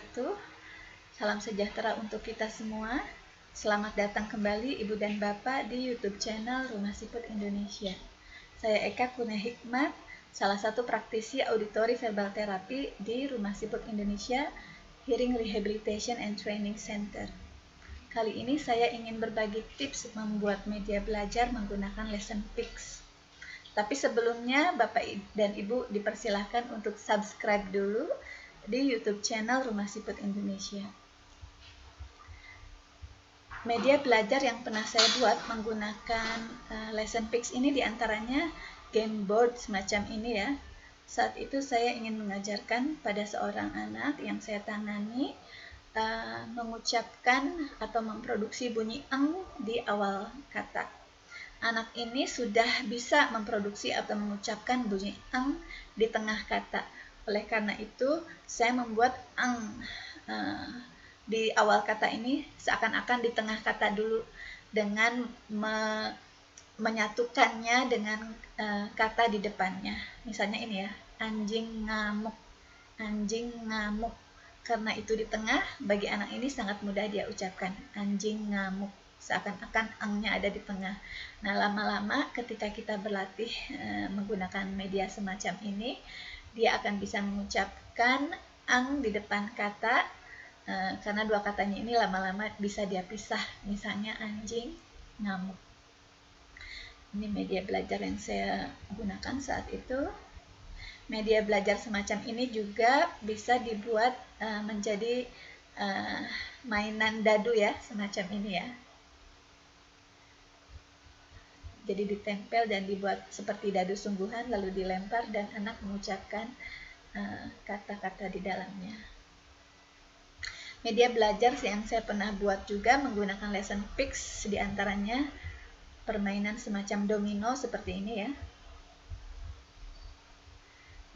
wabarakatuh. Salam sejahtera untuk kita semua. Selamat datang kembali Ibu dan Bapak di YouTube channel Rumah Siput Indonesia. Saya Eka Kurnia Hikmat, salah satu praktisi auditori verbal terapi di Rumah Siput Indonesia Hearing Rehabilitation and Training Center. Kali ini saya ingin berbagi tips membuat media belajar menggunakan LessonPix. Tapi sebelumnya Bapak dan Ibu dipersilahkan untuk subscribe dulu di YouTube channel Rumah Siput Indonesia. Media belajar yang pernah saya buat menggunakan LessonPix ini diantaranya game board semacam ini ya. Saat itu saya ingin mengajarkan pada seorang anak yang saya tangani mengucapkan atau memproduksi bunyi eng di awal kata. Anak ini sudah bisa memproduksi atau mengucapkan bunyi eng di tengah kata. Oleh karena itu, saya membuat eng di awal kata ini seakan-akan di tengah kata dulu dengan menyatukannya dengan kata di depannya. Misalnya ini ya, anjing ngamuk, anjing ngamuk. Karena itu di tengah, bagi anak ini sangat mudah dia ucapkan, anjing ngamuk. Seakan-akan eng-nya ada di tengah. Nah, lama-lama ketika kita berlatih menggunakan media semacam ini, dia akan bisa mengucapkan eng di depan kata, karena dua katanya ini lama-lama bisa dia pisah. Misalnya anjing ngamuk. Ini media belajar yang saya gunakan saat itu. Media belajar semacam ini juga bisa dibuat menjadi mainan dadu ya, semacam ini ya. Jadi ditempel dan dibuat seperti dadu sungguhan, lalu dilempar dan anak mengucapkan kata-kata di dalamnya. Media belajar yang saya pernah buat juga menggunakan LessonPix, diantaranya permainan semacam domino seperti ini ya.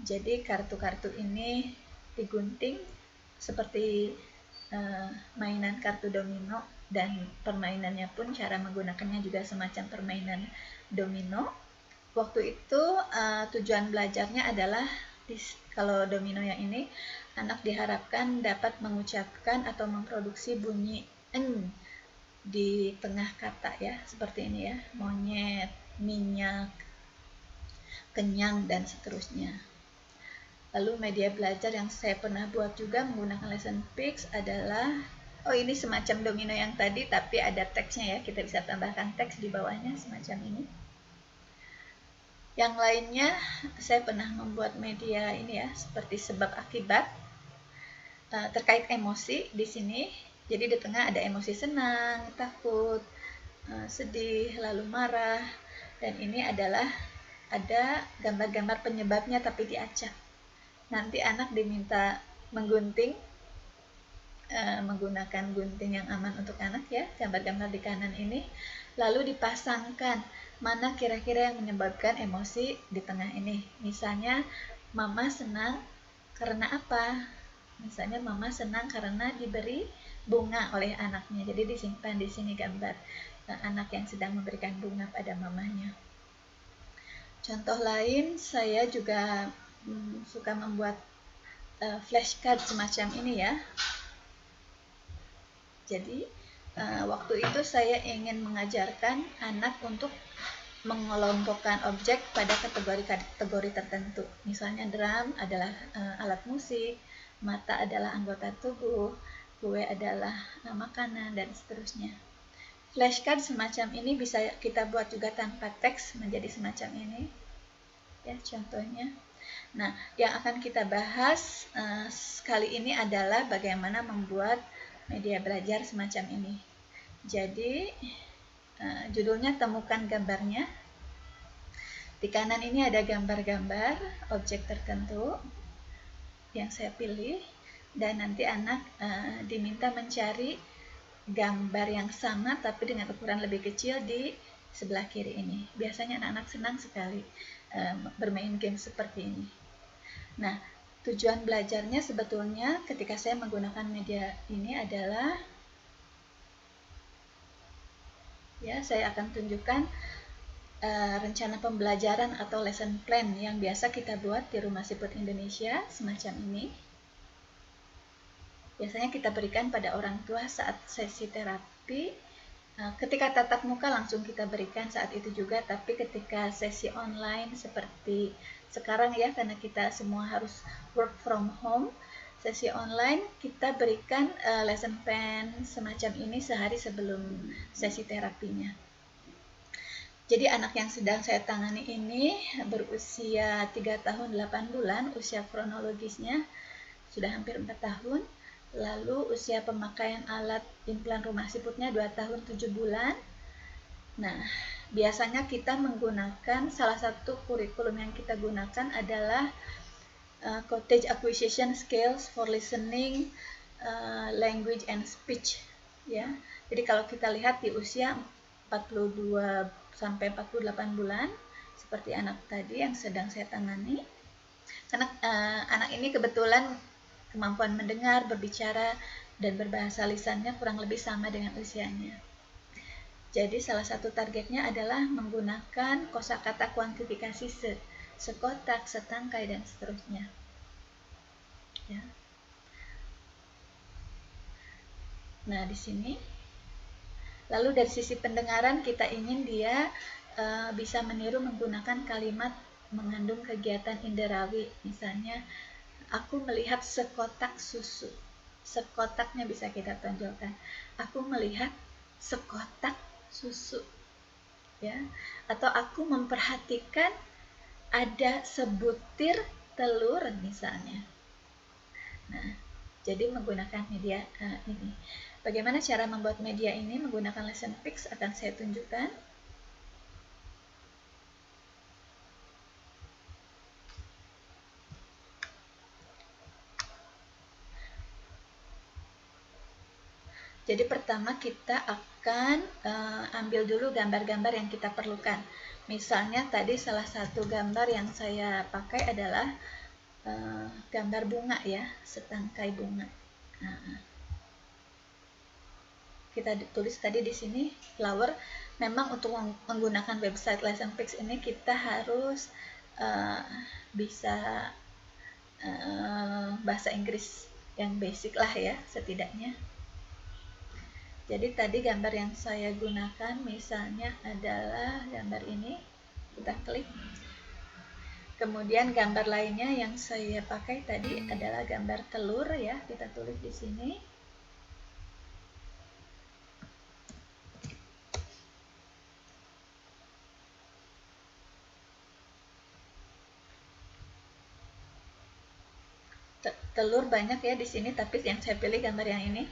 Jadi kartu-kartu ini digunting seperti mainan kartu domino, dan permainannya pun cara menggunakannya juga semacam permainan domino. Waktu itu tujuan belajarnya adalah kalau domino yang ini anak diharapkan dapat mengucapkan atau memproduksi bunyi eng di tengah kata ya, seperti ini ya, monyet, minyak, kenyang dan seterusnya. Lalu media belajar yang saya pernah buat juga menggunakan LessonPix adalah, ini semacam domino yang tadi tapi ada teksnya ya, kita bisa tambahkan teks di bawahnya semacam ini. Yang lainnya saya pernah membuat media ini ya, seperti sebab akibat terkait emosi di sini. Jadi di tengah ada emosi senang, takut, sedih, lalu marah, dan ini adalah ada gambar-gambar penyebabnya tapi diacak. Nanti anak diminta menggunting menggunakan gunting yang aman untuk anak ya, gambar-gambar di kanan ini, lalu dipasangkan mana kira-kira yang menyebabkan emosi di tengah ini. Misalnya mama senang karena apa? Misalnya mama senang karena diberi bunga oleh anaknya. Jadi disimpan di sini gambar anak yang sedang memberikan bunga pada mamanya. Contoh lain, saya juga suka membuat flashcard semacam ini ya. Jadi waktu itu saya ingin mengajarkan anak untuk mengelompokkan objek pada kategori tertentu. Misalnya drum adalah alat musik, mata adalah anggota tubuh, kue adalah makanan, dan seterusnya. Flashcard semacam ini bisa kita buat juga tanpa teks menjadi semacam ini. Ya, contohnya. Nah, yang akan kita bahas kali ini adalah bagaimana membuat media belajar semacam ini. Jadi, judulnya temukan gambarnya. Di kanan ini ada gambar-gambar objek tertentu yang saya pilih, dan nanti anak diminta mencari gambar yang sama tapi dengan ukuran lebih kecil di sebelah kiri ini. Biasanya anak-anak senang sekali bermain game seperti ini. Nah, tujuan belajarnya sebetulnya ketika saya menggunakan media ini adalah, ya, saya akan tunjukkan rencana pembelajaran atau lesson plan yang biasa kita buat di Rumah Siput Indonesia semacam ini. biasanya kita berikan pada orang tua saat sesi terapi. Ketika tatap muka langsung kita berikan saat itu juga, tapi ketika sesi online seperti sekarang ya, karena kita semua harus work from home, sesi online kita berikan lesson plan semacam ini sehari sebelum sesi terapinya. Jadi anak yang sedang saya tangani ini berusia 3 tahun 8 bulan, usia kronologisnya sudah hampir 4 tahun. Lalu usia pemakaian alat implan rumah siputnya 2 tahun 7 bulan. Nah, biasanya kita menggunakan, salah satu kurikulum yang kita gunakan adalah Cottage Acquisition Skills for Listening, Language and Speech. Ya, jadi kalau kita lihat di usia 42 sampai 48 bulan, seperti anak tadi yang sedang saya tangani, karena anak ini kebetulan kemampuan mendengar, berbicara, dan berbahasa lisannya kurang lebih sama dengan usianya. Jadi salah satu targetnya adalah menggunakan kosakata kuantifikasi sekotak, setangkai, dan seterusnya. Ya. Nah, di sini. Lalu dari sisi pendengaran kita ingin dia bisa meniru menggunakan kalimat mengandung kegiatan inderawi, misalnya aku melihat sekotak susu. Sekotaknya bisa kita tonjolkan. Aku melihat sekotak susu. Ya. Atau aku memperhatikan ada sebutir telur misalnya. Nah, jadi menggunakan media ini. Bagaimana cara membuat media ini menggunakan LessonPix akan saya tunjukkan. Jadi pertama kita akan ambil dulu gambar-gambar yang kita perlukan. Misalnya tadi salah satu gambar yang saya pakai adalah gambar bunga ya, setangkai bunga. Nah, kita tulis tadi di sini flower. Memang untuk menggunakan website LessonPix ini kita harus bisa bahasa Inggris yang basic lah ya setidaknya. Jadi tadi gambar yang saya gunakan misalnya adalah gambar ini, kita klik. Kemudian gambar lainnya yang saya pakai tadi adalah gambar telur ya, kita tulis di sini. Telur banyak ya di sini, tapi yang saya pilih gambar yang ini.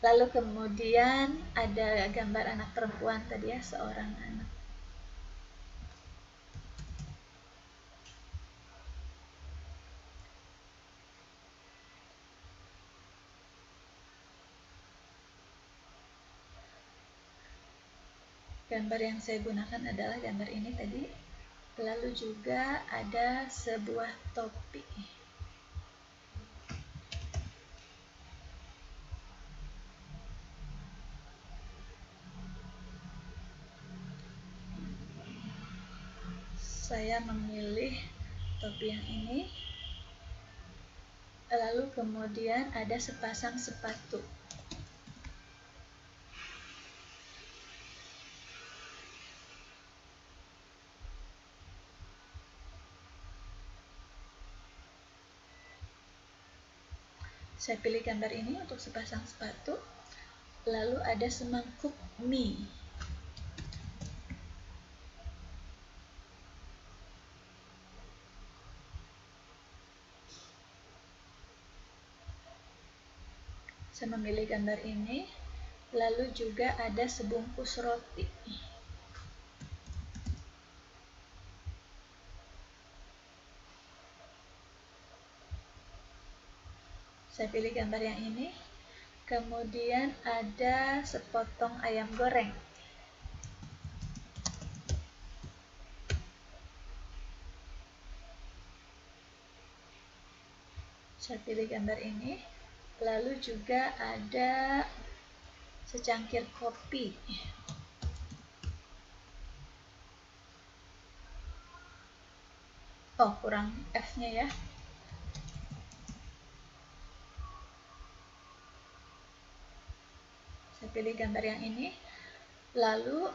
Lalu kemudian ada gambar anak perempuan tadi ya, seorang anak. Gambar yang saya gunakan adalah gambar ini tadi. Lalu juga ada sebuah topi. Saya memilih topi yang ini. Lalu kemudian ada sepasang sepatu. Saya pilih gambar ini untuk sepasang sepatu. Lalu ada semangkuk mie. Saya memilih gambar ini. Lalu juga ada sebungkus roti. Saya pilih gambar yang ini. Kemudian ada sepotong ayam goreng. Saya pilih gambar ini. Lalu juga ada secangkir kopi. Oh, kurang F-nya ya. pilih gambar yang ini. Lalu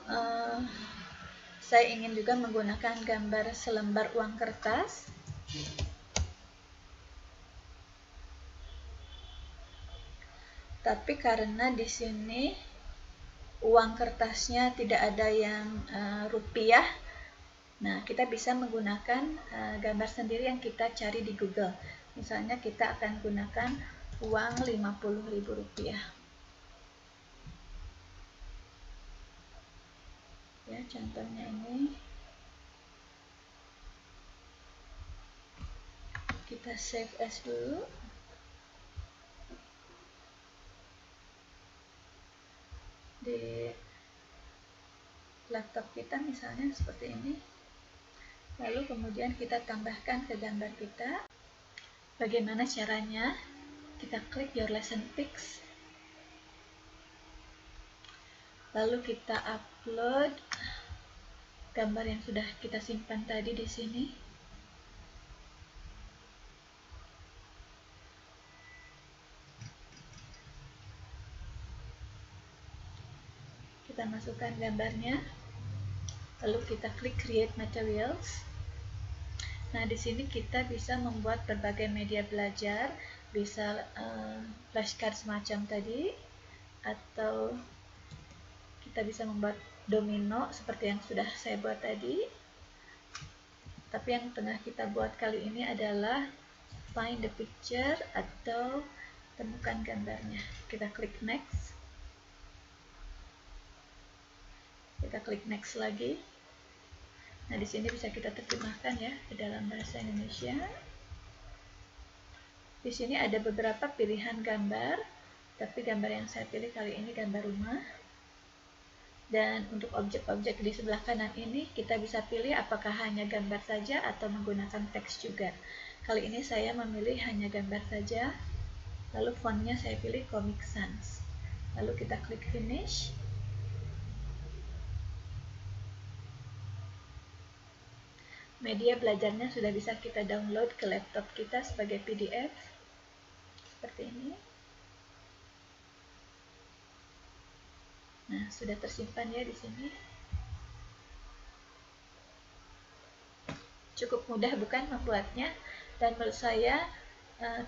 saya ingin juga menggunakan gambar selembar uang kertas. Tapi karena di sini uang kertasnya tidak ada yang rupiah, nah kita bisa menggunakan gambar sendiri yang kita cari di Google. Misalnya kita akan gunakan uang Rp50.000. Ya, contohnya ini. Kita save as dulu. Di laptop kita misalnya seperti ini. Lalu kemudian kita tambahkan ke gambar kita. Bagaimana caranya? Kita klik Your Lesson Pics. Lalu kita upload gambar yang sudah kita simpan tadi di sini. Kita masukkan gambarnya. Lalu kita klik Create Materials. Nah, di sini kita bisa membuat berbagai media belajar, bisa flashcard semacam tadi, atau kita bisa membuat domino seperti yang sudah saya buat tadi. Tapi yang tengah kita buat kali ini adalah Find the Picture atau temukan gambarnya. Kita klik Next. Kita klik Next lagi. Nah, di sini bisa kita terjemahkan ya ke dalam bahasa Indonesia. Di sini ada beberapa pilihan gambar, tapi gambar yang saya pilih kali ini gambar rumah. Dan untuk objek-objek di sebelah kanan ini kita bisa pilih apakah hanya gambar saja atau menggunakan teks juga. Kali ini saya memilih hanya gambar saja. Lalu fontnya saya pilih Comic Sans. Lalu kita klik Finish. Media belajarnya sudah bisa kita download ke laptop kita sebagai PDF seperti ini. Nah, sudah tersimpan ya di sini. Cukup mudah bukan membuatnya, dan menurut saya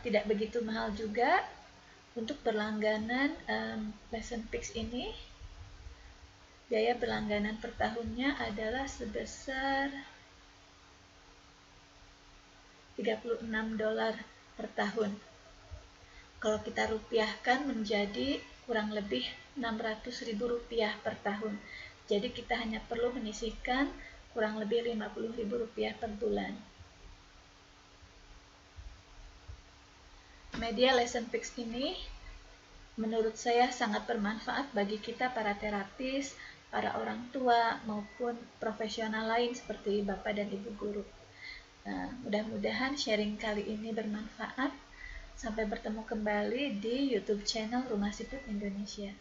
tidak begitu mahal juga. Untuk berlangganan Lesson Pics ini, biaya berlangganan per tahunnya adalah sebesar $36 per tahun. Kalau kita rupiahkan menjadi kurang lebih Rp600.000 per tahun. Jadi kita hanya perlu menyisihkan kurang lebih Rp50.000 per bulan. Media Lesson Pics ini menurut saya sangat bermanfaat bagi kita para terapis, para orang tua, maupun profesional lain seperti Bapak dan Ibu guru. Nah, mudah-mudahan sharing kali ini bermanfaat. Sampai bertemu kembali di YouTube channel Rumah Siput Indonesia.